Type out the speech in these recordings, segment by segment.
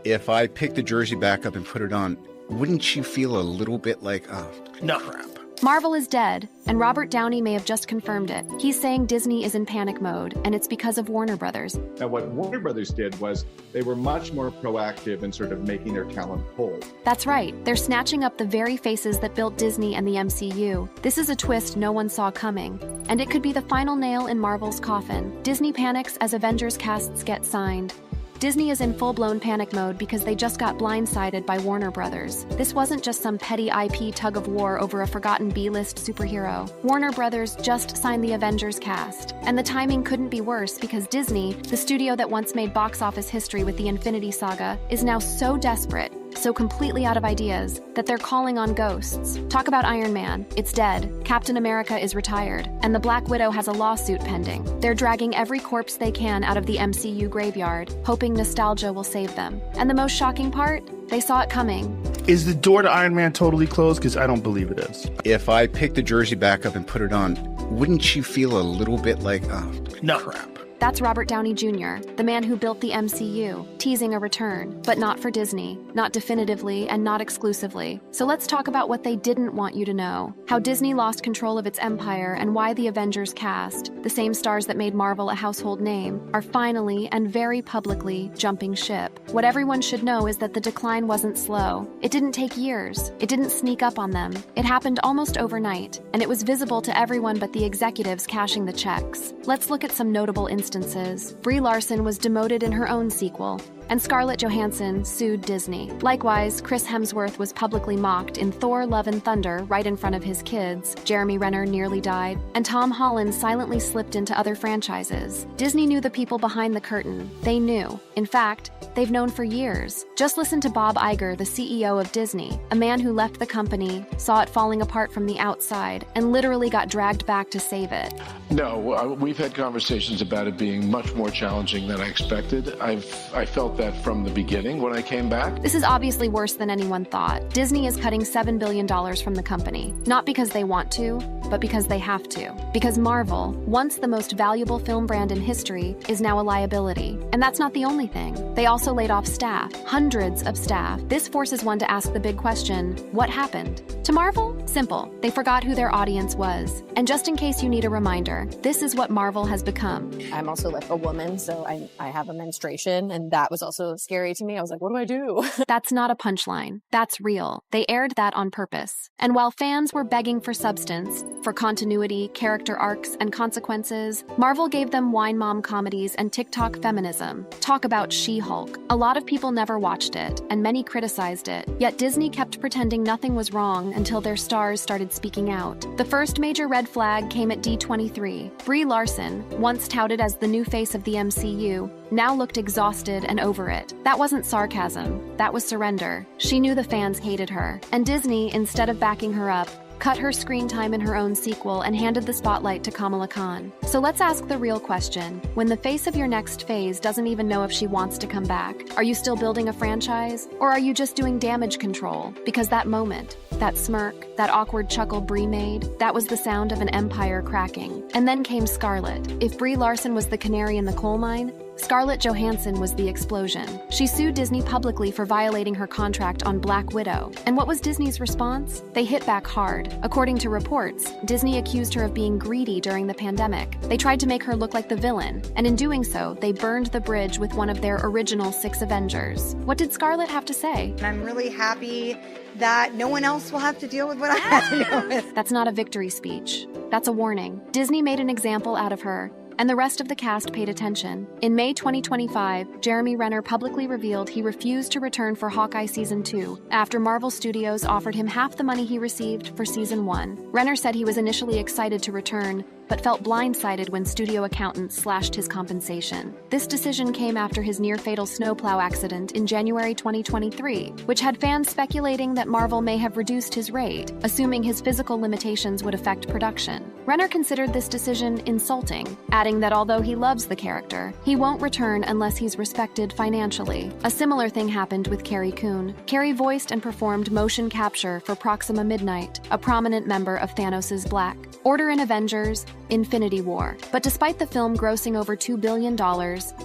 If I picked the jersey back up and put it on, wouldn't you feel a little bit like, oh, No. crap? Marvel is dead, and Robert Downey may have just confirmed it. He's saying Disney is in panic mode, and it's because of Warner Brothers. Now, what Warner Brothers did was they were much more proactive in sort of making their talent whole. That's right, they're snatching up the very faces that built Disney and the MCU. This is a twist no one saw coming, and it could be the final nail in Marvel's coffin. Disney panics as Avengers casts get signed. Disney is in full-blown panic mode because they just got blindsided by Warner Brothers. This wasn't just some petty IP tug-of-war over a forgotten B-list superhero. Warner Brothers just signed the Avengers cast. And the timing couldn't be worse because Disney, the studio that once made box office history with the Infinity Saga, is now so desperate, so completely out of ideas, that they're calling on ghosts. Talk about Iron Man. It's dead. Captain America is retired. And the Black Widow has a lawsuit pending. They're dragging every corpse they can out of the MCU graveyard, hoping nostalgia will save them. And the most shocking part? They saw it coming. Is the door to Iron Man totally closed? Because I don't believe it is. If I picked the jersey back up and put it on, wouldn't you feel a little bit like, oh, No. crap? That's Robert Downey Jr., the man who built the MCU, teasing a return, but not for Disney, not definitively and not exclusively. So let's talk about what they didn't want you to know, how Disney lost control of its empire and why the Avengers cast, the same stars that made Marvel a household name, are finally and very publicly jumping ship. What everyone should know is that the decline wasn't slow. It didn't take years. It didn't sneak up on them. It happened almost overnight, and it was visible to everyone but the executives cashing the checks. Let's look at some notable instances. Brie Larson was demoted in her own sequel, and Scarlett Johansson sued Disney. Likewise, Chris Hemsworth was publicly mocked in Thor: Love and Thunder right in front of his kids. Jeremy Renner nearly died, and Tom Holland silently slipped into other franchises. Disney knew the people behind the curtain. They knew. In fact, they've known for years. Just listen to Bob Iger, the CEO of Disney, a man who left the company, saw it falling apart from the outside, and literally got dragged back to save it. No, we've had conversations about it being much more challenging than I expected. I felt that from the beginning when I came back. This is obviously worse than anyone thought. Disney is cutting $7 billion from the company, not because they want to, but because they have to. Because Marvel, once the most valuable film brand in history, is now a liability. And that's not the only thing. They also laid off staff, hundreds of staff. This forces one to ask the big question, what happened? To Marvel? Simple. They forgot who their audience was. And just in case you need a reminder, this is what Marvel has become. I'm also like a woman, so I have a menstruation, and that was also scary to me. I was like, what do I do? That's not a punchline. That's real. They aired that on purpose. And while fans were begging for substance, for continuity, character arcs, and consequences, Marvel gave them wine mom comedies and TikTok feminism. Talk about She-Hulk. A lot of people never watched it, and many criticized it. Yet Disney kept pretending nothing was wrong until their stars started speaking out. The first major red flag came at D23. Brie Larson, once touted as the new face of the MCU, now looked exhausted and over it. That wasn't sarcasm. That was surrender. She knew the fans hated her. And Disney, instead of backing her up, cut her screen time in her own sequel and handed the spotlight to Kamala Khan. So let's ask the real question. When the face of your next phase doesn't even know if she wants to come back, are you still building a franchise? Or are you just doing damage control? Because that moment, that smirk, that awkward chuckle Brie made, that was the sound of an empire cracking. And then came Scarlett. If Brie Larson was the canary in the coal mine, Scarlett Johansson was the explosion. She sued Disney publicly for violating her contract on Black Widow. And what was Disney's response? They hit back hard. According to reports, Disney accused her of being greedy during the pandemic. They tried to make her look like the villain, and in doing so, they burned the bridge with one of their original 6 Avengers. What did Scarlett have to say? I'm really happy that no one else will have to deal with what I had to deal with. That's not a victory speech. That's a warning. Disney made an example out of her, and the rest of the cast paid attention. In May 2025, Jeremy Renner publicly revealed he refused to return for Hawkeye Season 2 after Marvel Studios offered him half the money he received for Season 1. Renner said he was initially excited to return, but felt blindsided when studio accountants slashed his compensation. This decision came after his near-fatal snowplow accident in January 2023, which had fans speculating that Marvel may have reduced his rate, assuming his physical limitations would affect production. Renner considered this decision insulting, adding that although he loves the character, he won't return unless he's respected financially. A similar thing happened with Carrie Coon. Carrie voiced and performed motion capture for Proxima Midnight, a prominent member of Thanos' Black Order in Avengers, Infinity War. But despite the film grossing over $2 billion,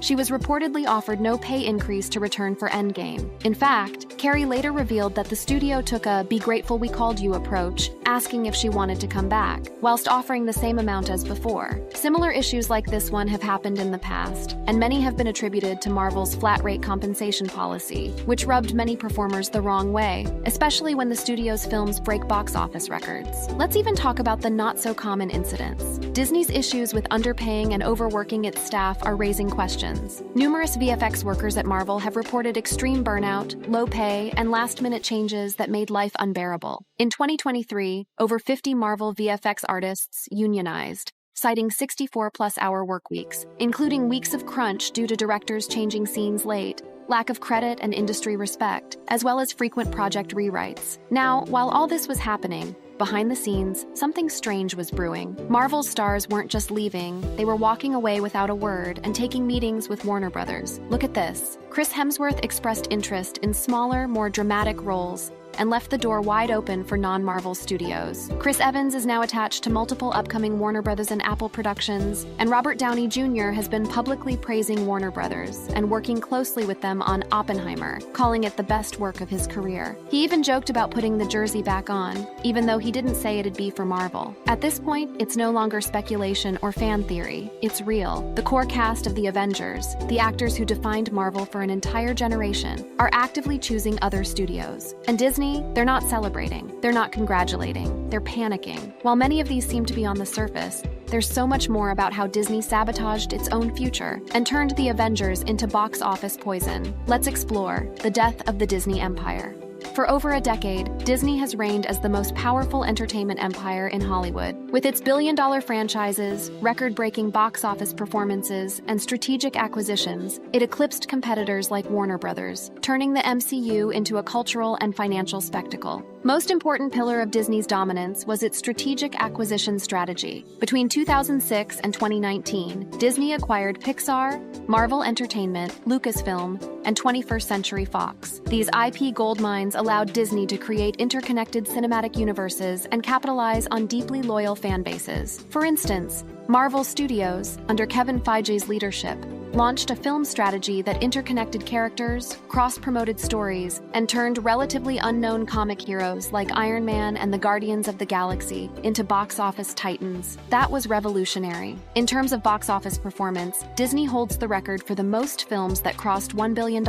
she was reportedly offered no pay increase to return for Endgame. In fact, Carrie later revealed that the studio took a "be grateful we called you" approach, asking if she wanted to come back, whilst offering the same amount as before. Similar issues like this one have happened in the past, and many have been attributed to Marvel's flat-rate compensation policy, which rubbed many performers the wrong way, especially when the studio's films break box office records. Let's even talk about the not-so-common incidents. Disney's issues with underpaying and overworking its staff are raising questions. Numerous VFX workers at Marvel have reported extreme burnout, low pay, and last-minute changes that made life unbearable. In 2023, over 50 Marvel VFX artists unionized, citing 64-plus-hour work weeks, including weeks of crunch due to directors changing scenes late, lack of credit and industry respect, as well as frequent project rewrites. Now, while all this was happening, behind the scenes, something strange was brewing. Marvel's stars weren't just leaving, they were walking away without a word and taking meetings with Warner Brothers. Look at this. Chris Hemsworth expressed interest in smaller, more dramatic roles and left the door wide open for non-Marvel studios. Chris Evans is now attached to multiple upcoming Warner Brothers and Apple productions, and Robert Downey Jr. has been publicly praising Warner Brothers and working closely with them on Oppenheimer, calling it the best work of his career. He even joked about putting the jersey back on, even though he didn't say it'd be for Marvel. At this point, it's no longer speculation or fan theory. It's real. The core cast of the Avengers, the actors who defined Marvel for an entire generation, are actively choosing other studios. And Disney, they're not celebrating, they're not congratulating, they're panicking. While many of these seem to be on the surface, there's so much more about how Disney sabotaged its own future and turned the Avengers into box office poison. Let's explore the death of the Disney empire. For over a decade, Disney has reigned as the most powerful entertainment empire in Hollywood. With its billion-dollar franchises, record-breaking box office performances, and strategic acquisitions, it eclipsed competitors like Warner Brothers, turning the MCU into a cultural and financial spectacle. Most important pillar of Disney's dominance was its strategic acquisition strategy. Between 2006 and 2019, Disney acquired Pixar, Marvel Entertainment, Lucasfilm, and 21st Century Fox. These IP goldmines allowed Disney to create interconnected cinematic universes and capitalize on deeply loyal fan bases. For instance, Marvel Studios, under Kevin Feige's leadership, launched a film strategy that interconnected characters, cross-promoted stories, and turned relatively unknown comic heroes like Iron Man and the Guardians of the Galaxy into box office titans. That was revolutionary. In terms of box office performance, Disney holds the record for the most films that crossed $1 billion,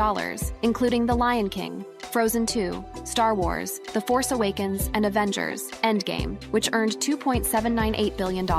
including The Lion King, Frozen 2, Star Wars, The Force Awakens, and Avengers, Endgame, which earned $2.798 billion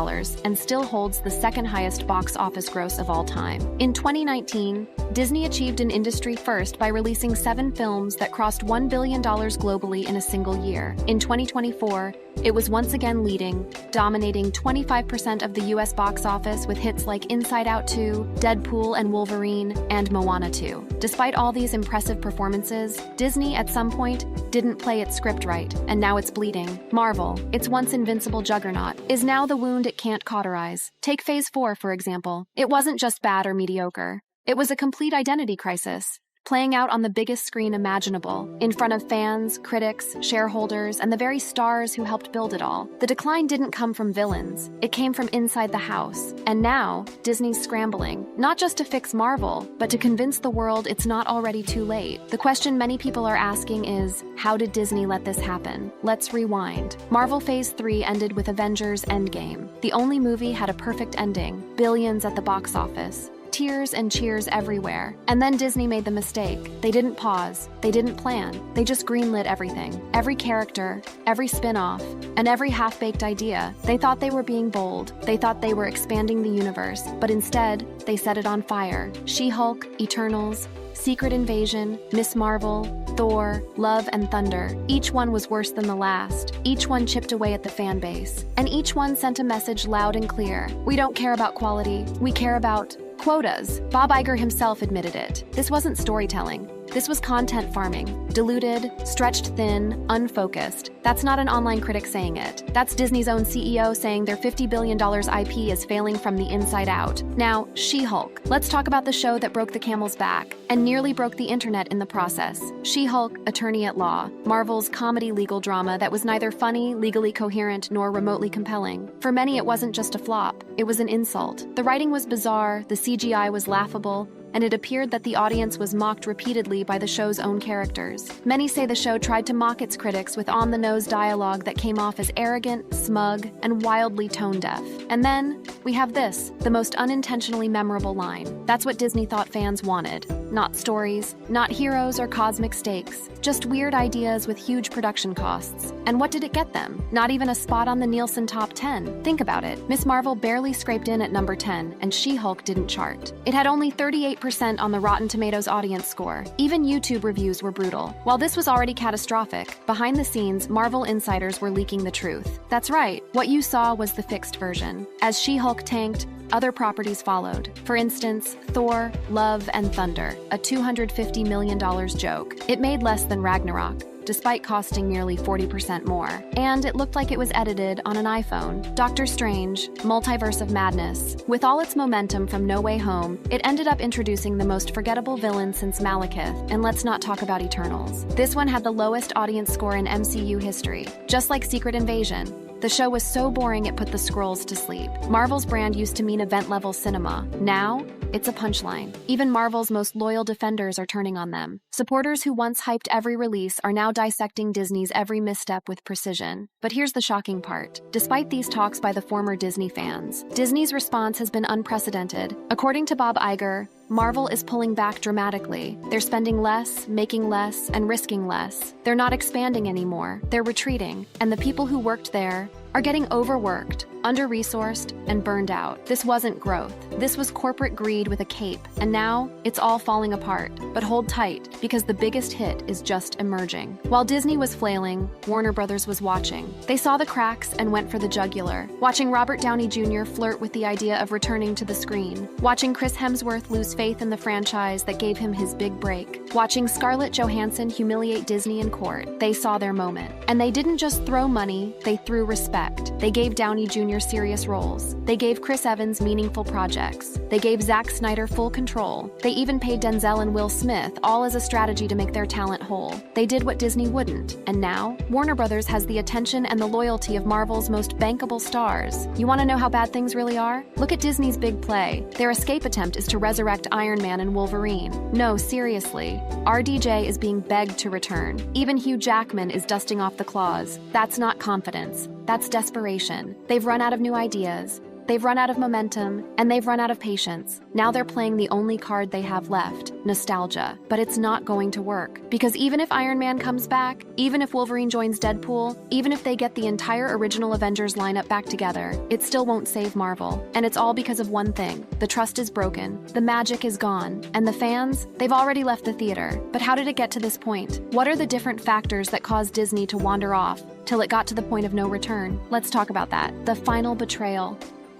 and still holds the second highest box office gross of all time. In 2019, Disney achieved an industry first by releasing 7 films that crossed $1 billion globally in a single year. In 2024, it was once again leading, dominating 25% of the US box office with hits like Inside Out 2, Deadpool and Wolverine, and Moana 2. Despite all these impressive performances, Disney at some point didn't play its script right, and now it's bleeding. Marvel, its once invincible juggernaut, is now the wound it can't cauterize. Take Phase 4, for example. It wasn't just bad or mediocre. It was a complete identity crisis, playing out on the biggest screen imaginable, in front of fans, critics, shareholders, and the very stars who helped build it all. The decline didn't come from villains. It came from inside the house. And now, Disney's scrambling, not just to fix Marvel, but to convince the world it's not already too late. The question many people are asking is, how did Disney let this happen? Let's rewind. Marvel Phase 3 ended with Avengers Endgame. The only movie had a perfect ending, billions at the box office, tears and cheers everywhere. And then Disney made the mistake. They didn't pause. They didn't plan. They just greenlit everything. Every character, every spin-off, and every half-baked idea. They thought they were being bold. They thought they were expanding the universe. But instead, they set it on fire. She-Hulk, Eternals, Secret Invasion, Miss Marvel, Thor, Love and Thunder. Each one was worse than the last. Each one chipped away at the fan base. And each one sent a message loud and clear. We don't care about quality. We care about quotas. Bob Iger himself admitted it. This wasn't storytelling. This was content farming. Diluted, stretched thin, unfocused. That's not an online critic saying it. That's Disney's own CEO saying their $50 billion IP is failing from the inside out. Now, She-Hulk. Let's talk about the show that broke the camel's back and nearly broke the internet in the process. She-Hulk, Attorney at Law. Marvel's comedy legal drama that was neither funny, legally coherent, nor remotely compelling. For many, it wasn't just a flop. It was an insult. The writing was bizarre, the CGI was laughable, and it appeared that the audience was mocked repeatedly by the show's own characters. Many say the show tried to mock its critics with on-the-nose dialogue that came off as arrogant, smug, and wildly tone-deaf. And then, we have this, the most unintentionally memorable line. That's what Disney thought fans wanted. Not stories, not heroes or cosmic stakes, just weird ideas with huge production costs. And what did it get them? Not even a spot on the Nielsen Top 10. Think about it. Ms. Marvel barely scraped in at number 10, and She-Hulk didn't chart. It had only 38% on the Rotten Tomatoes audience score. Even YouTube reviews were brutal. While this was already catastrophic, behind the scenes, Marvel insiders were leaking the truth. That's right, what you saw was the fixed version. As She-Hulk tanked, other properties followed. For instance, Thor, Love, and Thunder, a $250 million joke. It made less than Ragnarok, despite costing nearly 40% more. And it looked like it was edited on an iPhone. Doctor Strange, Multiverse of Madness. With all its momentum from No Way Home, it ended up introducing the most forgettable villain since Malekith, and let's not talk about Eternals. This one had the lowest audience score in MCU history, just like Secret Invasion. The show was so boring it put the Skrulls to sleep. Marvel's brand used to mean event-level cinema. Now, it's a punchline. Even Marvel's most loyal defenders are turning on them. Supporters who once hyped every release are now dissecting Disney's every misstep with precision. But here's the shocking part. Despite these talks by the former Disney fans, Disney's response has been unprecedented. According to Bob Iger, Marvel is pulling back dramatically. They're spending less, making less, and risking less. They're not expanding anymore. They're retreating. And the people who worked there are getting overworked, under-resourced, and burned out. This wasn't growth. This was corporate greed with a cape, and now it's all falling apart. But hold tight, because the biggest hit is just emerging. While Disney was flailing, Warner Brothers was watching. They saw the cracks and went for the jugular. Watching Robert Downey Jr. flirt with the idea of returning to the screen. Watching Chris Hemsworth lose faith in the franchise that gave him his big break. Watching Scarlett Johansson humiliate Disney in court. They saw their moment. And they didn't just throw money, they threw respect. They gave Downey Jr. serious roles. They gave Chris Evans meaningful projects. They gave Zack Snyder full control. They even paid Denzel and Will Smith, all as a strategy to make their talent whole. They did what Disney wouldn't. And now, Warner Brothers has the attention and the loyalty of Marvel's most bankable stars. You want to know how bad things really are? Look at Disney's big play. Their escape attempt is to resurrect Iron Man and Wolverine. No, seriously. RDJ is being begged to return. Even Hugh Jackman is dusting off the claws. That's not confidence. That's desperation. They've run out of new ideas. They've run out of momentum, and they've run out of patience. Now they're playing the only card they have left, nostalgia. But it's not going to work. Because even if Iron Man comes back, even if Wolverine joins Deadpool, even if they get the entire original Avengers lineup back together, it still won't save Marvel. And it's all because of one thing. The trust is broken. The magic is gone. And the fans? They've already left the theater. But how did it get to this point? What are the different factors that caused Disney to wander off till it got to the point of no return? Let's talk about that. The final betrayal.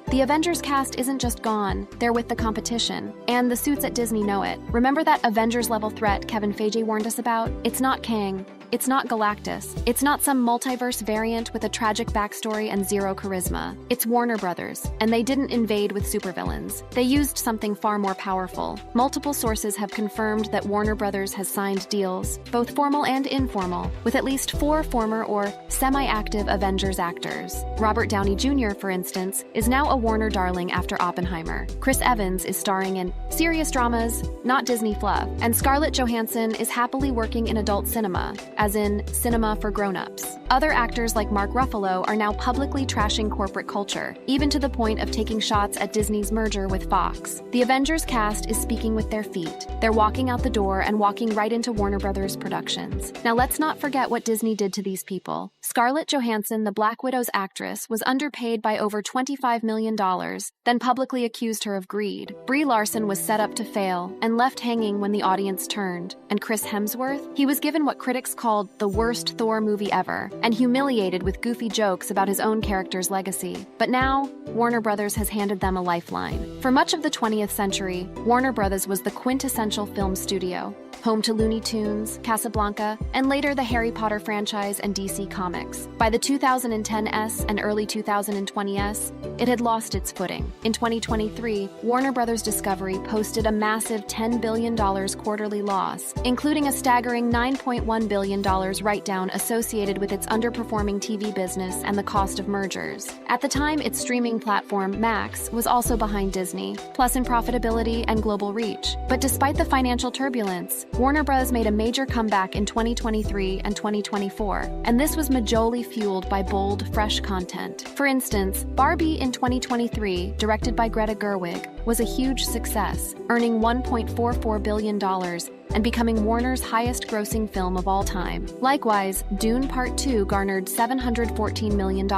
The Avengers cast isn't just gone, they're with the competition. And the suits at Disney know it. Remember that Avengers-level threat Kevin Feige warned us about? It's not Kang. It's not Galactus. It's not some multiverse variant with a tragic backstory and zero charisma. It's Warner Brothers, and they didn't invade with supervillains. They used something far more powerful. Multiple sources have confirmed that Warner Brothers has signed deals, both formal and informal, with at least 4 former or semi-active Avengers actors. Robert Downey Jr., for instance, is now a Warner darling after Oppenheimer. Chris Evans is starring in serious dramas, not Disney fluff, and Scarlett Johansson is happily working in adult cinema, as in cinema for grown-ups. Other actors like Mark Ruffalo are now publicly trashing corporate culture, even to the point of taking shots at Disney's merger with Fox. The Avengers cast is speaking with their feet. They're walking out the door and walking right into Warner Brothers productions. Now let's not forget what Disney did to these people. Scarlett Johansson, the Black Widow's actress, was underpaid by over $25 million, then publicly accused her of greed. Brie Larson was set up to fail and left hanging when the audience turned. And Chris Hemsworth? He was given what critics called the worst Thor movie ever, and humiliated with goofy jokes about his own character's legacy. But now, Warner Brothers has handed them a lifeline. For much of the 20th century, Warner Brothers was the quintessential film studio. home to Looney Tunes, Casablanca, and later the Harry Potter franchise and DC Comics. By the 2010s and early 2020s, it had lost its footing. In 2023, Warner Bros. Discovery posted a massive $10 billion quarterly loss, including a staggering $9.1 billion write-down associated with its underperforming TV business and the cost of mergers. At the time, its streaming platform, Max, was also behind Disney, plus in profitability and global reach. But despite the financial turbulence, Warner Bros. Made a major comeback in 2023 and 2024, and this was majorly fueled by bold, fresh content. For instance, Barbie in 2023, directed by Greta Gerwig, was a huge success, earning $1.44 billion and becoming Warner's highest-grossing film of all time. Likewise, Dune Part 2 garnered $714 million,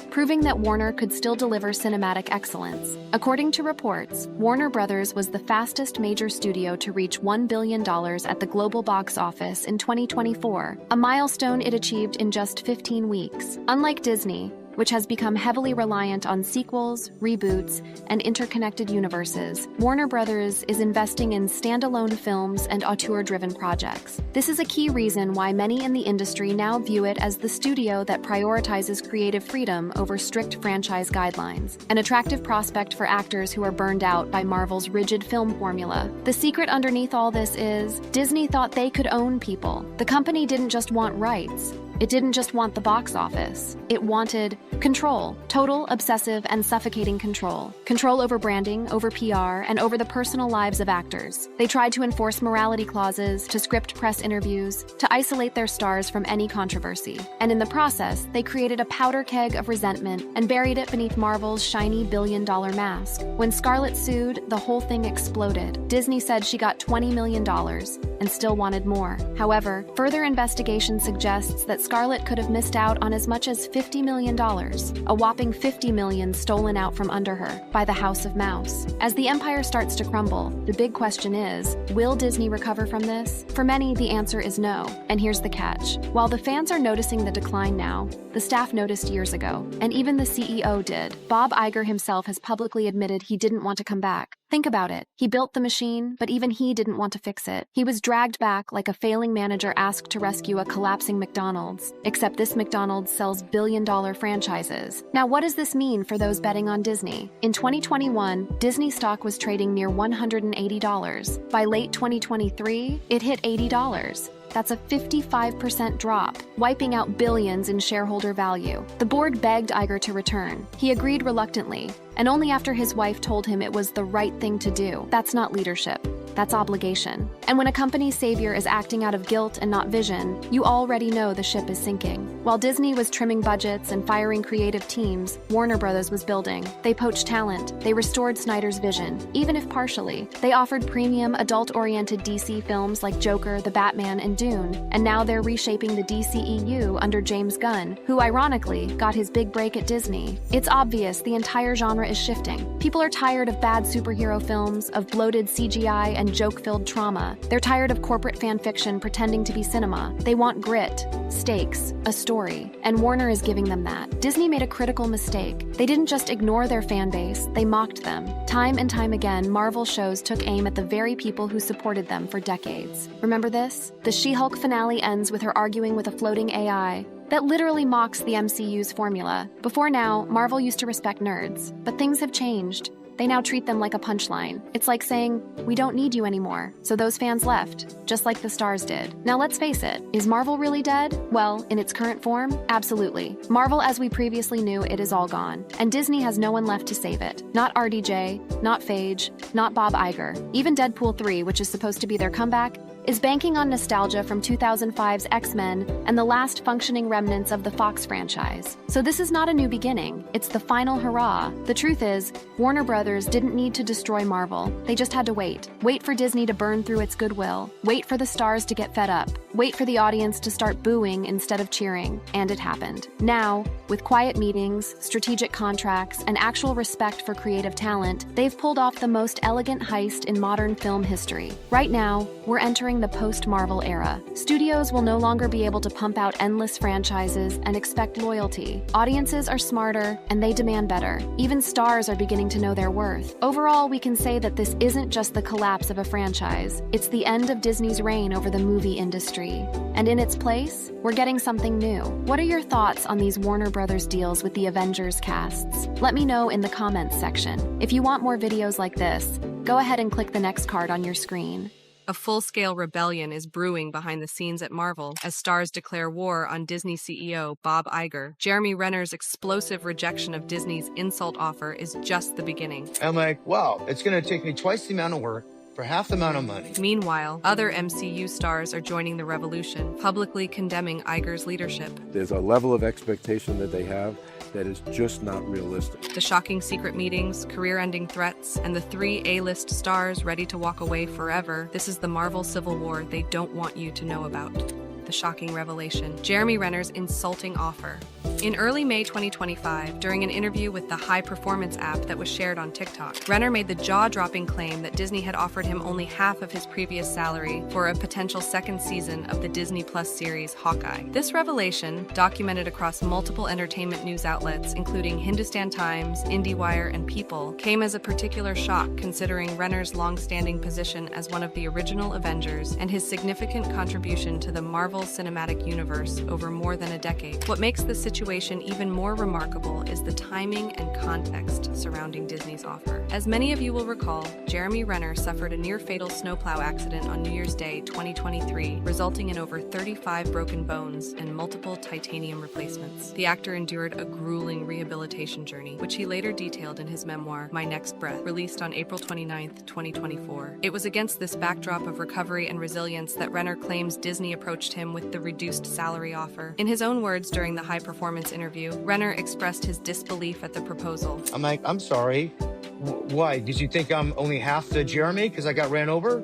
proving that Warner could still deliver cinematic excellence. According to reports, Warner Bros. Was the fastest major studio to reach $1 billion at the global box office in 2024, a milestone it achieved in just 15 weeks. Unlike Disney, which has become heavily reliant on sequels, reboots, and interconnected universes, Warner Bros. Is investing in standalone films and auteur-driven projects. This is a key reason why many in the industry now view it as the studio that prioritizes creative freedom over strict franchise guidelines, an attractive prospect for actors who are burned out by Marvel's rigid film formula. The secret underneath all this is, Disney thought they could own people. The company didn't just want rights. It didn't just want the box office. It wanted control, total, obsessive, and suffocating control. Control over branding, over PR, and over the personal lives of actors. They tried to enforce morality clauses, to script press interviews, to isolate their stars from any controversy. And in the process, they created a powder keg of resentment and buried it beneath Marvel's shiny billion-dollar mask. When Scarlett sued, the whole thing exploded. Disney said she got $20 million and still wanted more. However, further investigation suggests that Scarlett could have missed out on as much as $50 million, a whopping $50 million stolen out from under her by the House of Mouse. As the empire starts to crumble, the big question is, will Disney recover from this? For many, the answer is no, and here's the catch. While the fans are noticing the decline now, the staff noticed years ago, and even the CEO did. Bob Iger himself has publicly admitted he didn't want to come back. Think about it. He built the machine, but even he didn't want to fix it. He was dragged back like a failing manager asked to rescue a collapsing McDonald's, except this McDonald's sells billion-dollar franchises. Now, what does this mean for those betting on Disney? In 2021, Disney stock was trading near $180. By late 2023, it hit $80. That's a 55% drop, wiping out billions in shareholder value. The board begged Iger to return. He agreed reluctantly, and only after his wife told him it was the right thing to do. That's not leadership. That's obligation. And when a company's savior is acting out of guilt and not vision, you already know the ship is sinking. While Disney was trimming budgets and firing creative teams, Warner Bros. Was building. They poached talent. They restored Snyder's vision, even if partially. They offered premium, adult-oriented DC films like Joker, The Batman, and Dune. And now they're reshaping the DCEU under James Gunn, who ironically got his big break at Disney. It's obvious the entire genre is shifting. People are tired of bad superhero films, of bloated CGI and joke-filled trauma. They're tired of corporate fan fiction pretending to be cinema. They want grit, stakes, a story, and Warner is giving them that. Disney made a critical mistake. They didn't just ignore their fan base, they mocked them. Time and time again, Marvel shows took aim at the very people who supported them for decades. Remember this? The She-Hulk finale ends with her arguing with a floating AI. That literally mocks the MCU's formula. Before now, Marvel used to respect nerds, but things have changed. They now treat them like a punchline. It's like saying, we don't need you anymore. So those fans left, just like the stars did. Now let's face it, is Marvel really dead? Well, in its current form, absolutely. Marvel as we previously knew it is all gone. And Disney has no one left to save it. Not RDJ, not Phage, not Bob Iger. Even Deadpool 3, which is supposed to be their comeback, is banking on nostalgia from 2005's X-Men and the last functioning remnants of the Fox franchise. So this is not a new beginning, it's the final hurrah. The truth is, Warner Brothers didn't need to destroy Marvel, they just had to wait. Wait for Disney to burn through its goodwill, wait for the stars to get fed up, wait for the audience to start booing instead of cheering, and it happened. Now, with quiet meetings, strategic contracts, and actual respect for creative talent, they've pulled off the most elegant heist in modern film history. Right now, we're entering entering the post-Marvel era. Studios will no longer be able to pump out endless franchises and expect loyalty. Audiences are smarter, and they demand better. Even stars are beginning to know their worth. Overall, we can say that this isn't just the collapse of a franchise. It's the end of Disney's reign over the movie industry. And in its place, we're getting something new. What are your thoughts on these Warner Brothers deals with the Avengers casts? Let me know in the comments section. If you want more videos like this, go ahead and click the next card on your screen. A full-scale rebellion is brewing behind the scenes at Marvel as stars declare war on Disney CEO Bob Iger. Jeremy Renner's explosive rejection of Disney's insult offer is just the beginning. I'm like, wow, it's going to take me twice the amount of work for half the amount of money. Meanwhile, other MCU stars are joining the revolution, publicly condemning Iger's leadership. There's a level of expectation that they have that is just not realistic. The shocking secret meetings, career-ending threats, and the 3 A-list stars ready to walk away forever. This is the Marvel Civil War they don't want you to know about. The shocking revelation. Jeremy Renner's insulting offer. In early May 2025, during an interview with the High Performance app that was shared on TikTok, Renner made the jaw-dropping claim that Disney had offered him only half of his previous salary for a potential second season of the Disney Plus series Hawkeye. This revelation, documented across multiple entertainment news outlets, including Hindustan Times, IndieWire, and People, came as a particular shock considering Renner's long-standing position as one of the original Avengers and his significant contribution to the Marvel Cinematic Universe over more than a decade. What makes this situation even more remarkable is the timing and context surrounding Disney's offer. As many of you will recall, Jeremy Renner suffered a near-fatal snowplow accident on New Year's Day 2023, resulting in over 35 broken bones and multiple titanium replacements. The actor endured a grueling rehabilitation journey, which he later detailed in his memoir, My Next Breath, released on April 29, 2024. It was against this backdrop of recovery and resilience that Renner claims Disney approached him with the reduced salary offer. In his own words during the High Performance interview, Renner expressed his disbelief at the proposal. I'm like, I'm sorry. Why? Did you think I'm only half the Jeremy because I got ran over?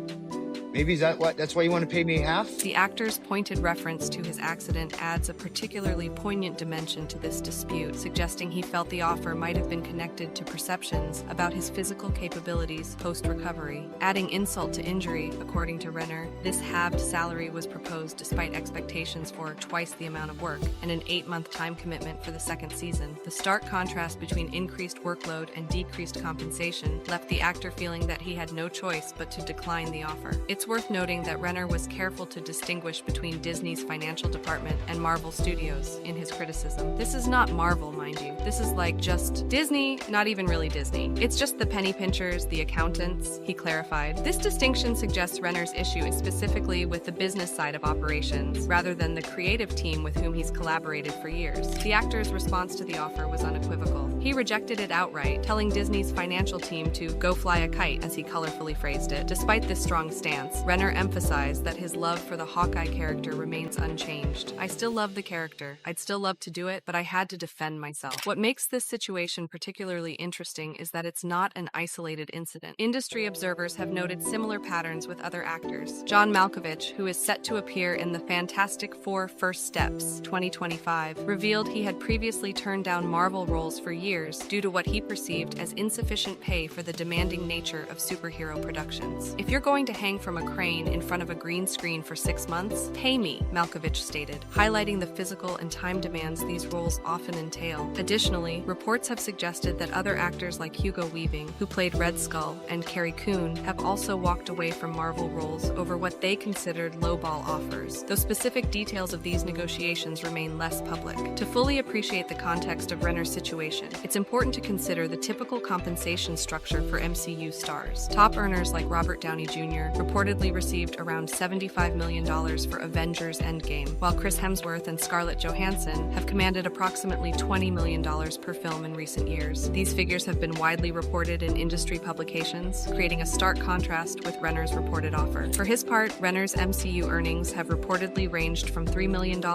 Maybe that's why you want to pay me half? The actor's pointed reference to his accident adds a particularly poignant dimension to this dispute, suggesting he felt the offer might have been connected to perceptions about his physical capabilities post-recovery. Adding insult to injury, according to Renner, this halved salary was proposed despite expectations for twice the amount of work and an 8-month time commitment for the second season. The stark contrast between increased workload and decreased compensation left the actor feeling that he had no choice but to decline the offer. It's worth noting that Renner was careful to distinguish between Disney's financial department and Marvel Studios in his criticism. This is not Marvel, mind you. This is like just Disney, not even really Disney. It's just the penny pinchers, the accountants, he clarified. This distinction suggests Renner's issue is specifically with the business side of operations, rather than the creative team with whom he's collaborated for years. The actor's response to the offer was unequivocal. He rejected it outright, telling Disney's financial team to go fly a kite, as he colorfully phrased it. Despite this strong stance, Renner emphasized that his love for the Hawkeye character remains unchanged. I still love the character. I'd still love to do it, but I had to defend myself. What makes this situation particularly interesting is that it's not an isolated incident. Industry observers have noted similar patterns with other actors. John Malkovich, who is set to appear in the Fantastic Four First Steps 2025, revealed he had previously turned down Marvel roles for years due to what he perceived as insufficient pay for the demanding nature of superhero productions. If you're going to hang from a crane in front of a green screen for 6 months, pay me, Malkovich stated, highlighting the physical and time demands these roles often entail. Additionally, reports have suggested that other actors like Hugo Weaving, who played Red Skull, and Carrie Coon have also walked away from Marvel roles over what they considered lowball offers, though specific details of these negotiations remain less public. To fully appreciate the context of Renner's situation, it's important to consider the typical compensation structure for MCU stars. Top earners like Robert Downey Jr. reportedly received around $75 million for Avengers Endgame, while Chris Hemsworth and Scarlett Johansson have commanded approximately $20 million per film in recent years. These figures have been widely reported in industry publications, creating a stark contrast with Renner's reported offer. For his part, Renner's MCU earnings have reportedly ranged from $3 million to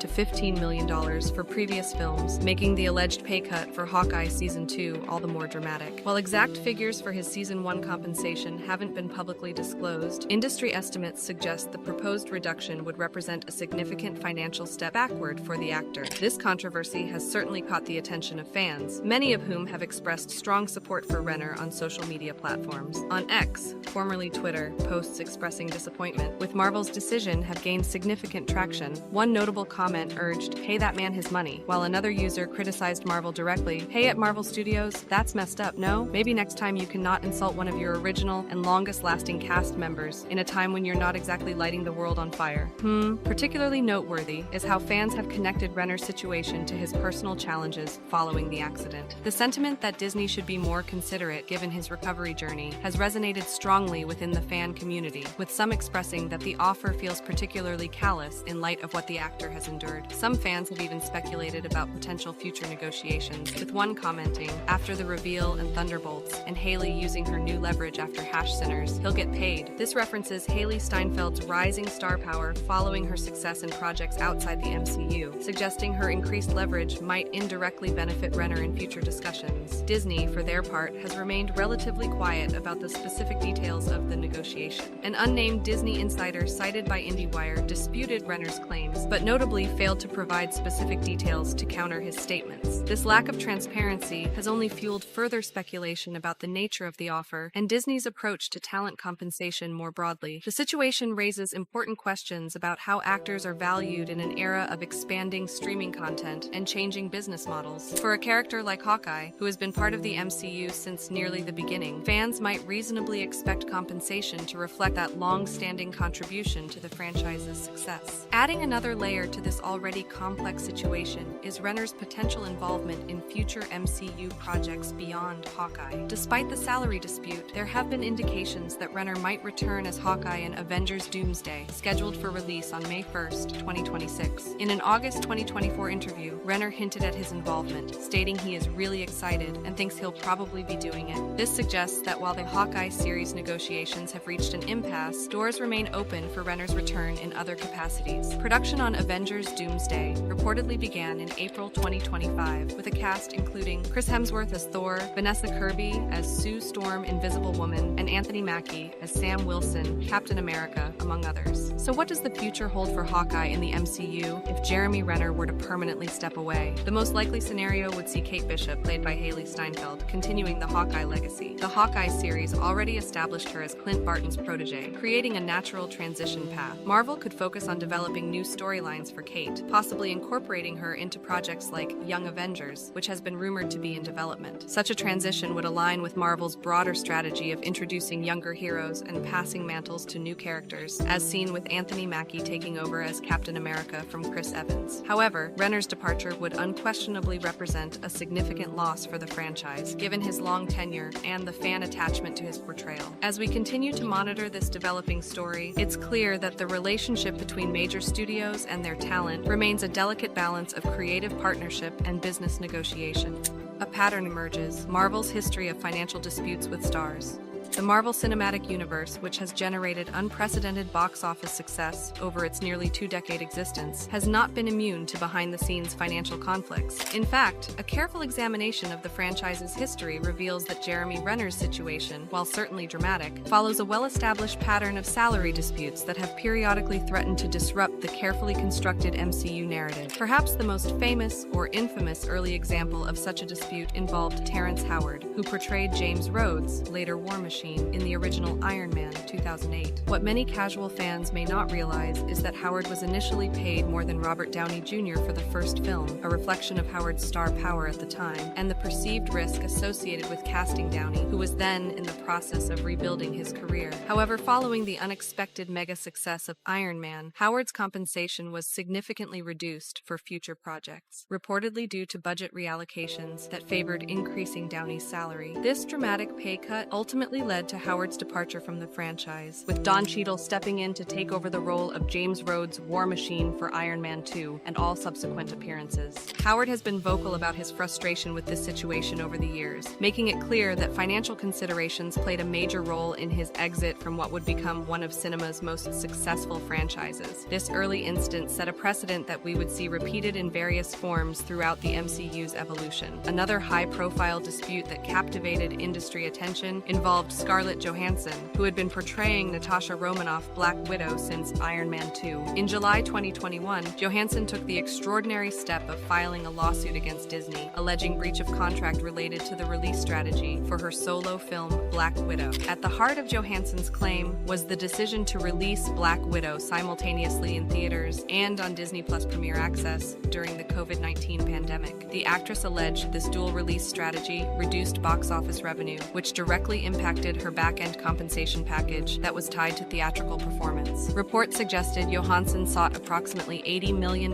$15 million for previous films, making the alleged pay cut for Hawkeye Season 2 all the more dramatic. While exact figures for his Season 1 compensation haven't been publicly disclosed, Industry estimates suggest the proposed reduction would represent a significant financial step backward for the actor. This controversy has certainly caught the attention of fans, many of whom have expressed strong support for Renner on social media platforms. On X, formerly Twitter, posts expressing disappointment with Marvel's decision have gained significant traction. One notable comment urged, "Pay that man his money," while another user criticized Marvel directly, "Hey, at Marvel Studios, that's messed up, no? Maybe next time you can not insult one of your original and longest-lasting cast members in a time when you're not exactly lighting the world on fire." Particularly noteworthy is how fans have connected Renner's situation to his personal challenges following the accident. The sentiment that Disney should be more considerate given his recovery journey has resonated strongly within the fan community, with some expressing that the offer feels particularly callous in light of what the actor has endured. Some fans have even speculated about potential future negotiations, with one commenting, "After the reveal and Thunderbolts, and Haley using her new leverage after Hash Sinners, he'll get paid." This references Haley Steinfeld's rising star power following her success in projects outside the MCU, suggesting her increased leverage might indirectly benefit Renner in future discussions. Disney, for their part, has remained relatively quiet about the specific details of the negotiation. An unnamed Disney insider cited by IndieWire disputed Renner's claims, but notably failed to provide specific details to counter his statements. This lack of transparency has only fueled further speculation about the nature of the offer and Disney's approach to talent compensation more broadly. The situation raises important questions about how actors are valued in an era of expanding streaming content and changing business models. For a character like Hawkeye, who has been part of the MCU since nearly the beginning, fans might reasonably expect compensation to reflect that long-standing contribution to the franchise's success. Adding another layer to this already complex situation is Renner's potential involvement in future MCU projects beyond Hawkeye. Despite the salary dispute, there have been indications that Renner might return as Hawkeye in Avengers Doomsday, scheduled for release on May 1st, 2026. In an August 2024 interview, Renner hinted at his involvement, stating he is really excited and thinks he'll probably be doing it. This suggests that while the Hawkeye series negotiations have reached an impasse, doors remain open for Renner's return in other capacities. Production on Avengers Doomsday reportedly began in April 2025, with a cast including Chris Hemsworth as Thor, Vanessa Kirby as Sue Storm, Invisible Woman, and Anthony Mackie as Sam Wilson, Captain America, among others. So what does the future hold for Hawkeye in the MCU if Jeremy Renner were to permanently step away? The most likely scenario would see Kate Bishop, played by Haley Steinfeld, continuing the Hawkeye legacy. The Hawkeye series already established her as Clint Barton's protege, creating a natural transition path. Marvel could focus on developing new storylines for Kate, possibly incorporating her into projects like Young Avengers, which has been rumored to be in development. Such a transition would align with Marvel's broader strategy of introducing younger heroes and passing mantles to new characters, as seen with Anthony Mackie taking over as Captain America from Chris Evans. However, Renner's departure would unquestionably represent a significant loss for the franchise, given his long tenure and the fan attachment to his portrayal. As we continue to monitor this developing story, it's clear that the relationship between major studios and their talent remains a delicate balance of creative partnership and business negotiation. A pattern emerges: Marvel's history of financial disputes with stars. The Marvel Cinematic Universe, which has generated unprecedented box office success over its nearly two-decade existence, has not been immune to behind-the-scenes financial conflicts. In fact, a careful examination of the franchise's history reveals that Jeremy Renner's situation, while certainly dramatic, follows a well-established pattern of salary disputes that have periodically threatened to disrupt the carefully constructed MCU narrative. Perhaps the most famous or infamous early example of such a dispute involved Terrence Howard, who portrayed James Rhodes, later War Machine, in the original Iron Man 2008. What many casual fans may not realize is that Howard was initially paid more than Robert Downey Jr. for the first film, a reflection of Howard's star power at the time, and the perceived risk associated with casting Downey, who was then in the process of rebuilding his career. However, following the unexpected mega success of Iron Man, Howard's compensation was significantly reduced for future projects, reportedly due to budget reallocations that favored increasing Downey's salary. This dramatic pay cut ultimately led to Howard's departure from the franchise, with Don Cheadle stepping in to take over the role of James Rhodes' War Machine for Iron Man 2 and all subsequent appearances. Howard has been vocal about his frustration with this situation over the years, making it clear that financial considerations played a major role in his exit from what would become one of cinema's most successful franchises. This early instance set a precedent that we would see repeated in various forms throughout the MCU's evolution. Another high-profile dispute that captivated industry attention involved Scarlett Johansson, who had been portraying Natasha Romanoff Black Widow since Iron Man 2. In July 2021, Johansson took the extraordinary step of filing a lawsuit against Disney, alleging breach of contract related to the release strategy for her solo film Black Widow. At the heart of Johansson's claim was the decision to release Black Widow simultaneously in theaters and on Disney Plus Premier Access during the COVID-19 pandemic. The actress alleged this dual release strategy reduced box office revenue, which directly impacted her back-end compensation package that was tied to theatrical performance. Reports suggested Johansson sought approximately $80 million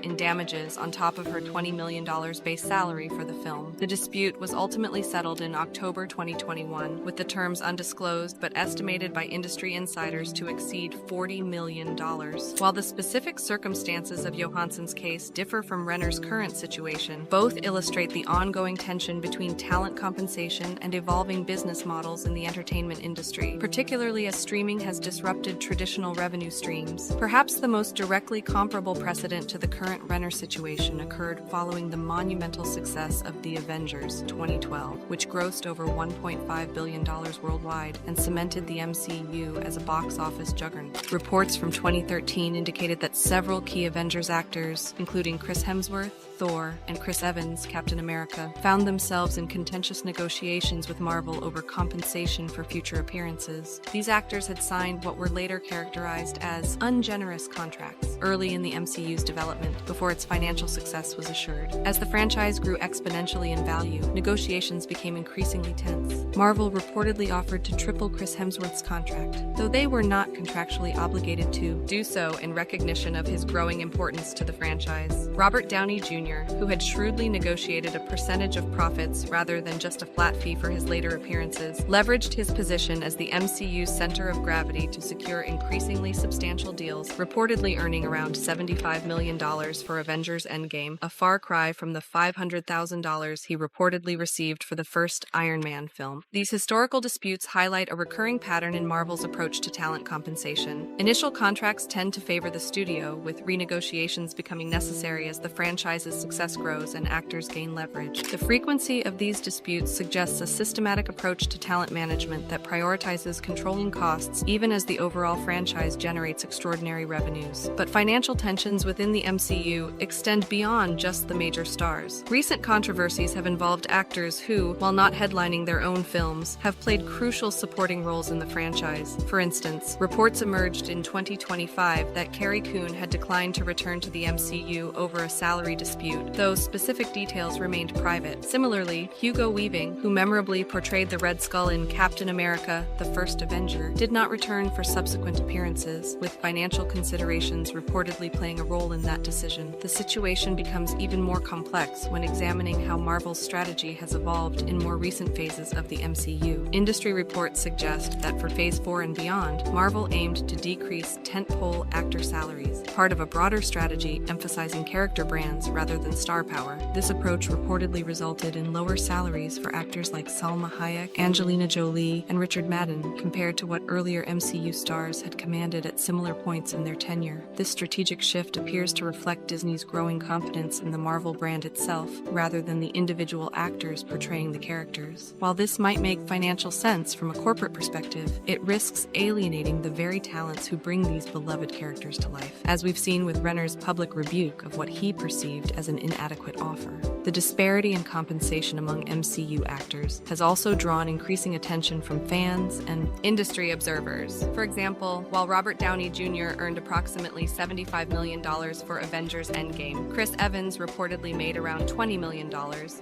in damages on top of her $20 million base salary for the film. The dispute was ultimately settled in October 2021, with the terms undisclosed but estimated by industry insiders to exceed $40 million. While the specific circumstances of Johansson's case differ from Renner's current situation, both illustrate the ongoing tension between talent compensation and evolving business models in the entertainment industry, particularly as streaming has disrupted traditional revenue streams. Perhaps the most directly comparable precedent to the current Renner situation occurred following the monumental success of The Avengers 2012, which grossed over $1.5 billion worldwide and cemented the MCU as a box office juggernaut. Reports from 2013 indicated that several key Avengers actors, including Chris Hemsworth, Thor, and Chris Evans, Captain America, found themselves in contentious negotiations with Marvel over compensation for future appearances. These actors had signed what were later characterized as ungenerous contracts early in the MCU's development, before its financial success was assured. As the franchise grew exponentially in value, negotiations became increasingly tense. Marvel reportedly offered to triple Chris Hemsworth's contract, though they were not contractually obligated to do so in recognition of his growing importance to the franchise. Robert Downey Jr., who had shrewdly negotiated a percentage of profits rather than just a flat fee for his later appearances, leveraged his position as the MCU's center of gravity to secure increasingly substantial deals, reportedly earning around $75 million for Avengers Endgame, a far cry from the $500,000 he reportedly received for the first Iron Man film. These historical disputes highlight a recurring pattern in Marvel's approach to talent compensation. Initial contracts tend to favor the studio, with renegotiations becoming necessary as the franchise's success grows and actors gain leverage. The frequency of these disputes suggests a systematic approach to talent management that prioritizes controlling costs even as the overall franchise generates extraordinary revenues. But financial tensions within the MCU extend beyond just the major stars. Recent controversies have involved actors who, while not headlining their own films, have played crucial supporting roles in the franchise. For instance, reports emerged in 2025 that Carrie Coon had declined to return to the MCU over a salary dispute, though specific details remained private. Similarly, Hugo Weaving, who memorably portrayed the Red Skull in Captain America: The First Avenger, did not return for subsequent appearances, with financial considerations reportedly playing a role in that decision. The situation becomes even more complex when examining how Marvel's strategy has evolved in more recent phases of the MCU. Industry reports suggest that for Phase 4 and beyond, Marvel aimed to decrease tentpole actor salaries, part of a broader strategy emphasizing character brands rather than star power. This approach reportedly resulted in lower salaries for actors like Salma Hayek, Angelina Jolie, and Richard Madden compared to what earlier MCU stars had commanded at similar points in their tenure. This strategic shift appears to reflect Disney's growing confidence in the Marvel brand itself, rather than the individual actors portraying the characters. While this might make financial sense from a corporate perspective, it risks alienating the very talents who bring these beloved characters to life, as we've seen with Renner's public rebuke of what he perceived as an inadequate offer. The disparity in compensation among MCU actors has also drawn increasing attention from fans and industry observers. For example, while Robert Downey Jr. earned approximately $75 million for Avengers Endgame, Chris Evans reportedly made around $20 million,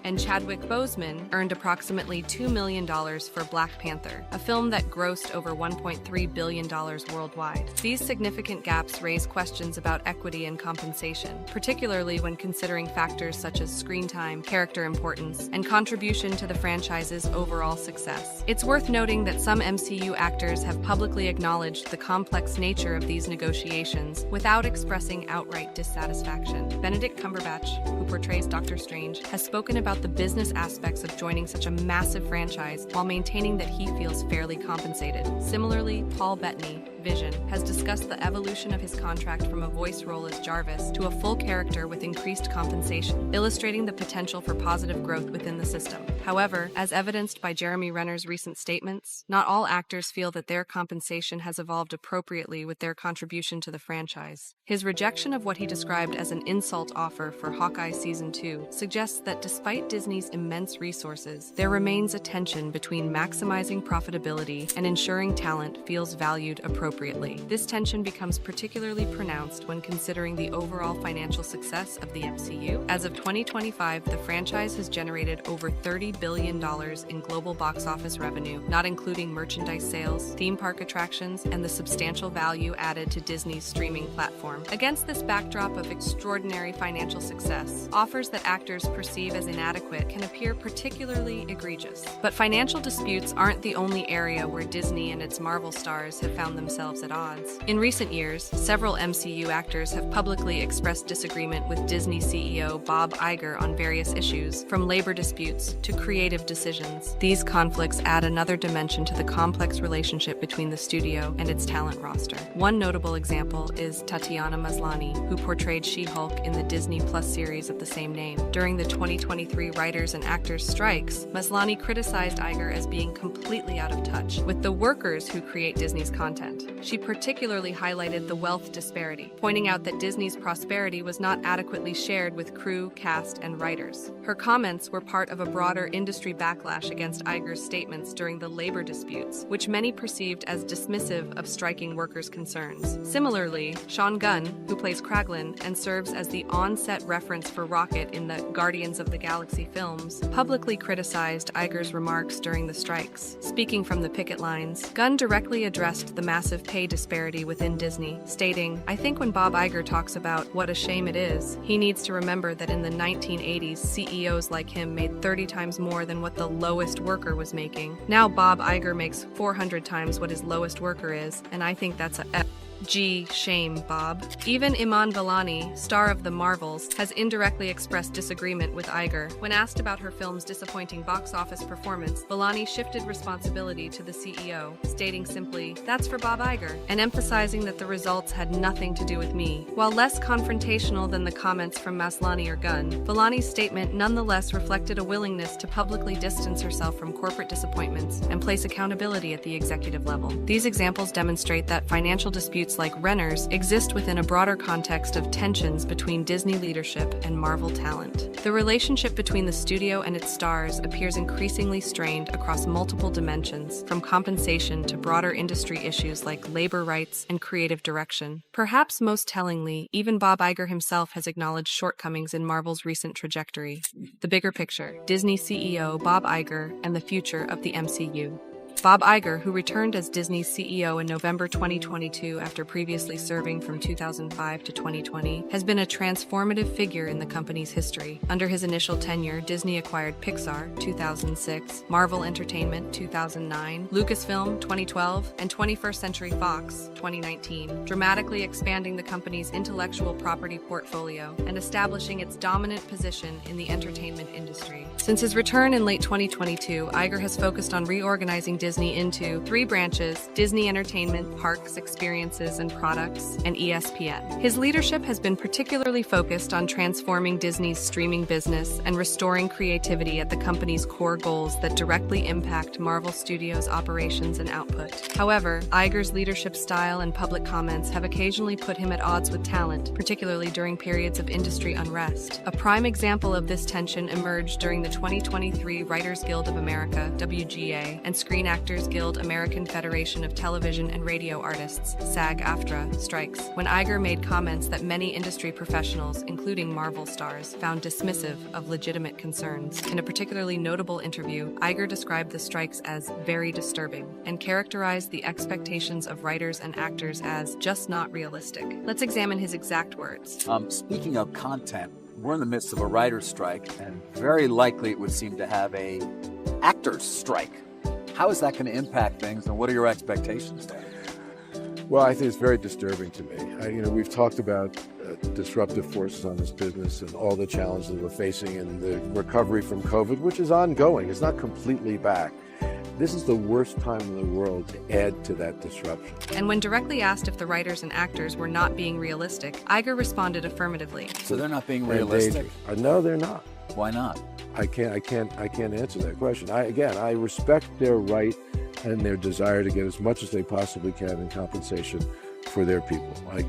and Chadwick Boseman earned approximately $2 million for Black Panther, a film that grossed over $1.3 billion worldwide. These significant gaps raise questions about equity and compensation, particularly when considering factors such as screen time, character importance, and contribution to the franchise's overall success. It's worth noting that some MCU actors have publicly acknowledged the complex nature of these negotiations without expressing outright dissatisfaction. Benedict Cumberbatch, who portrays Doctor Strange, has spoken about the business aspects of joining such a massive franchise while maintaining that he feels fairly compensated. Similarly, Paul Bettany, Vision, has discussed the evolution of his contract from a voice role as Jarvis to a full character with increased compensation, illustrating the potential for positive growth within the system. However, as evidenced by Jeremy Renner's recent statements, not all actors feel that their compensation has evolved appropriately with their contribution to the franchise. His rejection of what he described as an insult offer for Hawkeye Season 2 suggests that despite Disney's immense resources, there remains a tension between maximizing profitability and ensuring talent feels valued appropriately. This tension becomes particularly pronounced when considering the overall financial success of the MCU. As of 2025, the franchise has generated over $30 billion in global box office revenue, not including merchandise sales, theme park attractions, and the substantial value added to Disney's streaming platform. Against this backdrop of extraordinary financial success, offers that actors perceive as inadequate can appear particularly egregious. But financial disputes aren't the only area where Disney and its Marvel stars have found themselves at odds. In recent years, several MCU actors have publicly expressed disagreement with Disney CEO Bob Iger on various issues, from labor disputes to creative decisions. These conflicts add another dimension to the complex relationship between the studio and its talent roster. One notable example is Tatiana Maslany, who portrayed She-Hulk in the Disney Plus series of the same name. During the 2023 writers and actors strikes, Maslany criticized Iger as being completely out of touch with the workers who create Disney's content. She particularly highlighted the wealth disparity, pointing out that Disney's prosperity was not adequately shared with crew, cast, and writers. Her comments were part of a broader industry backlash against Iger's statements during the labor disputes, which many perceived as dismissive of striking workers' concerns. Similarly, Sean Gunn, who plays Kraglin and serves as the on-set reference for Rocket in the Guardians of the Galaxy films, publicly criticized Iger's remarks during the strikes. Speaking from the picket lines, Gunn directly addressed the massive pay disparity within Disney, stating, "I think when Bob Iger talks about what a shame it is, he needs to remember that in the 1980s, CEOs like him made 30 times more than what the lowest worker was making. Now Bob Iger makes 400 times what his lowest worker is, and I think that's a shame, Bob." Even Iman Vellani, star of The Marvels, has indirectly expressed disagreement with Iger. When asked about her film's disappointing box office performance, Vellani shifted responsibility to the CEO, stating simply, "That's for Bob Iger," and emphasizing that the results had nothing to do with me. While less confrontational than the comments from Maslany or Gunn, Vellani's statement nonetheless reflected a willingness to publicly distance herself from corporate disappointments and place accountability at the executive level. These examples demonstrate that financial disputes like Renner's exist within a broader context of tensions between Disney leadership and Marvel talent. The relationship between the studio and its stars appears increasingly strained across multiple dimensions, from compensation to broader industry issues like labor rights and creative direction. Perhaps most tellingly, even Bob Iger himself has acknowledged shortcomings in Marvel's recent trajectory. The bigger picture: Disney CEO Bob Iger and the future of the MCU. Bob Iger, who returned as Disney's CEO in November 2022 after previously serving from 2005 to 2020, has been a transformative figure in the company's history. Under his initial tenure, Disney acquired Pixar 2006, Marvel Entertainment 2009, Lucasfilm 2012, and 21st Century Fox 2019, dramatically expanding the company's intellectual property portfolio and establishing its dominant position in the entertainment industry. Since his return in late 2022, Iger has focused on reorganizing Disney into three branches: Disney Entertainment, Parks, Experiences, and Products, and ESPN. His leadership has been particularly focused on transforming Disney's streaming business and restoring creativity at the company's core goals that directly impact Marvel Studios' operations and output. However, Iger's leadership style and public comments have occasionally put him at odds with talent, particularly during periods of industry unrest. A prime example of this tension emerged during the 2023 Writers Guild of America, WGA, and Screen Actors Guild American Federation of Television and Radio Artists, SAG-AFTRA, strikes, when Iger made comments that many industry professionals, including Marvel stars, found dismissive of legitimate concerns. In a particularly notable interview, Iger described the strikes as very disturbing and characterized the expectations of writers and actors as just not realistic. Let's examine his exact words. Speaking of content, we're in the midst of a writer's strike, and very likely it would seem to have a actor's strike. How is that going to impact things, and what are your expectations there? Well, I think it's very disturbing to me. We've talked about disruptive forces on this business and all the challenges we're facing and the recovery from COVID, which is ongoing. It's not completely back. This is the worst time in the world to add to that disruption. And when directly asked if the writers and actors were not being realistic, Iger responded affirmatively. So they're not being realistic? No, they're not. Why not? I can't answer that question. I respect their right and their desire to get as much as they possibly can in compensation for their people. I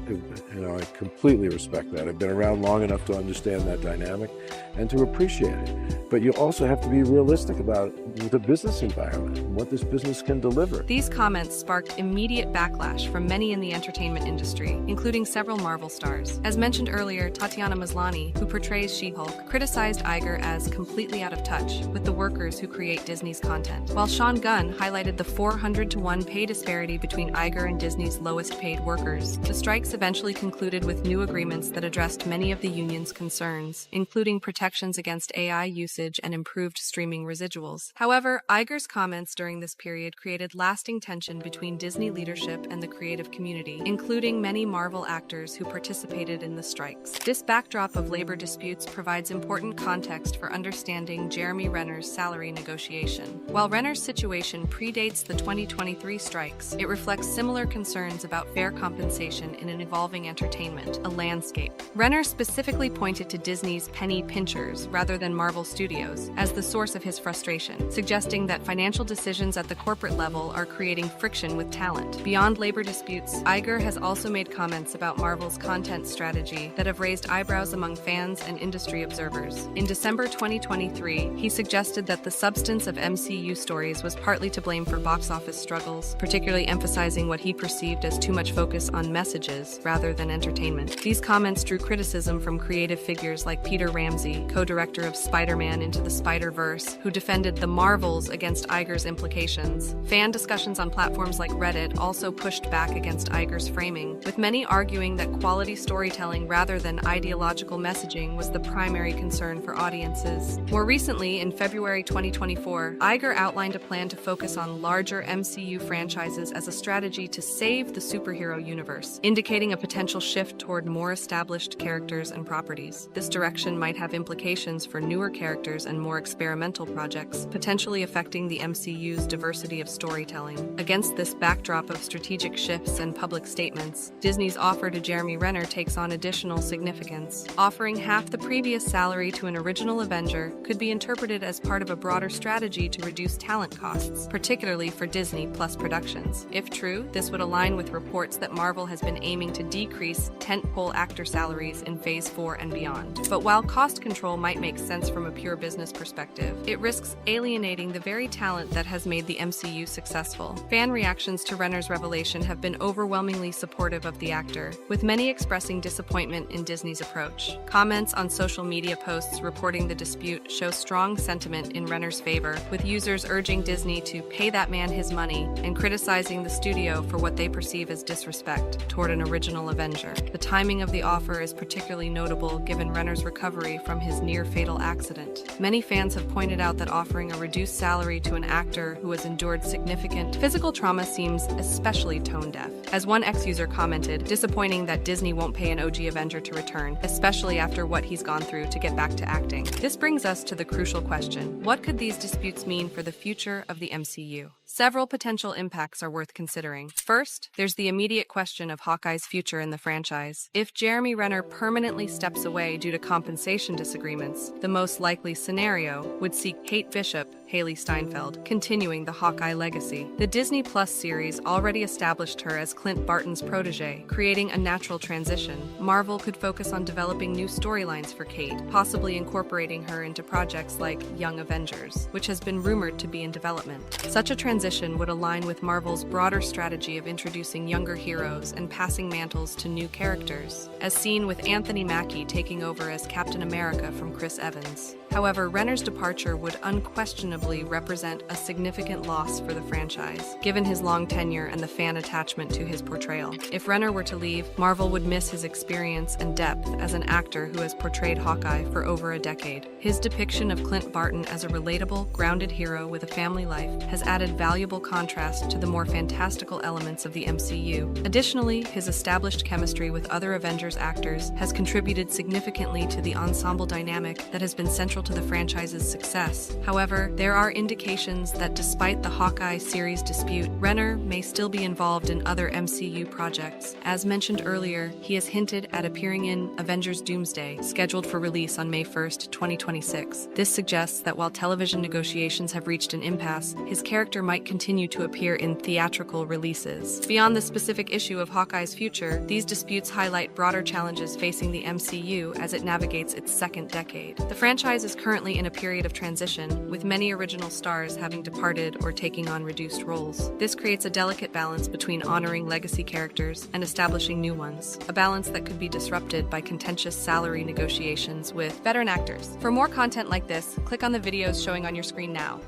completely respect that. I've been around long enough to understand that dynamic and to appreciate it. But you also have to be realistic about the business environment and what this business can deliver. These comments sparked immediate backlash from many in the entertainment industry, including several Marvel stars. As mentioned earlier, Tatiana Maslany, who portrays She-Hulk, criticized Iger as completely out of touch with the workers who create Disney's content, while Sean Gunn highlighted the 400-to-1 pay disparity between Iger and Disney's lowest-paid workers. The strikes eventually concluded with new agreements that addressed many of the union's concerns, including protections against AI usage and improved streaming residuals. However, Iger's comments during this period created lasting tension between Disney leadership and the creative community, including many Marvel actors who participated in the strikes. This backdrop of labor disputes provides important context for understanding Jeremy Renner's salary negotiation. While Renner's situation predates the 2023 strikes, it reflects similar concerns about fair compensation in an evolving entertainment, a landscape. Renner specifically pointed to Disney's penny pinchers rather than Marvel Studios as the source of his frustration, suggesting that financial decisions at the corporate level are creating friction with talent. Beyond labor disputes, Iger has also made comments about Marvel's content strategy that have raised eyebrows among fans and industry observers. In December 2023, he suggested that the substance of MCU stories was partly to blame for box office struggles, particularly emphasizing what he perceived as too much focus on messages rather than entertainment. These comments drew criticism from creative figures like Peter Ramsey, co-director of Spider-Man Into the Spider-Verse, who defended the Marvels against Iger's implications. Fan discussions on platforms like Reddit also pushed back against Iger's framing, with many arguing that quality storytelling rather than ideological messaging was the primary concern for audiences. More recently, in February 2024, Iger outlined a plan to focus on larger MCU franchises as a strategy to save the superhero universe, indicating a potential shift toward more established characters and properties. This direction might have implications for newer characters and more experimental projects, potentially affecting the MCU's diversity of storytelling. Against this backdrop of strategic shifts and public statements, Disney's offer to Jeremy Renner takes on additional significance. Offering half the previous salary to an original Avenger could be interpreted as part of a broader strategy to reduce talent costs, particularly for Disney Plus productions. If true, this would align with reports that Marvel has been aiming to decrease tentpole actor salaries in Phase 4 and beyond. But while cost control might make sense from a pure business perspective, it risks alienating the very talent that has made the MCU successful. Fan reactions to Renner's revelation have been overwhelmingly supportive of the actor, with many expressing disappointment in Disney's approach. Comments on social media posts reporting the dispute show strong sentiment in Renner's favor, with users urging Disney to pay that man his money and criticizing the studio for what they perceive as disrespect toward an original Avenger. The timing of the offer is particularly notable given Renner's recovery from his near-fatal accident. Many fans have pointed out that offering a reduced salary to an actor who has endured significant physical trauma seems especially tone-deaf. As one ex-user commented, disappointing that Disney won't pay an OG Avenger to return, especially after what he's gone through to get back to acting. This brings us to the crucial question: what could these disputes mean for the future of the MCU? Several potential impacts are worth considering. First, there's the immediate question of Hawkeye's future in the franchise. If Jeremy Renner permanently steps away due to compensation disagreements, the most likely scenario would see Kate Bishop, Haley Steinfeld, continuing the Hawkeye legacy. The Disney Plus series already established her as Clint Barton's protege, creating a natural transition. Marvel could focus on developing new storylines for Kate, possibly incorporating her into projects like Young Avengers, which has been rumored to be in development. Such a transition would align with Marvel's broader strategy of introducing younger heroes and passing mantles to new characters, as seen with Anthony Mackie taking over as Captain America from Chris Evans. However, Renner's departure would unquestionably represent a significant loss for the franchise, given his long tenure and the fan attachment to his portrayal. If Renner were to leave, Marvel would miss his experience and depth as an actor who has portrayed Hawkeye for over a decade. His depiction of Clint Barton as a relatable, grounded hero with a family life has added valuable contrast to the more fantastical elements of the MCU. Additionally, his established chemistry with other Avengers actors has contributed significantly to the ensemble dynamic that has been central to the franchise's success. However, there there are indications that despite the Hawkeye series dispute, Renner may still be involved in other MCU projects. As mentioned earlier, he has hinted at appearing in Avengers Doomsday, scheduled for release on May 1st, 2026. This suggests that while television negotiations have reached an impasse, his character might continue to appear in theatrical releases. Beyond the specific issue of Hawkeye's future, these disputes highlight broader challenges facing the MCU as it navigates its second decade. The franchise is currently in a period of transition, with many original stars having departed or taking on reduced roles. This creates a delicate balance between honoring legacy characters and establishing new ones, a balance that could be disrupted by contentious salary negotiations with veteran actors. For more content like this, click on the videos showing on your screen now.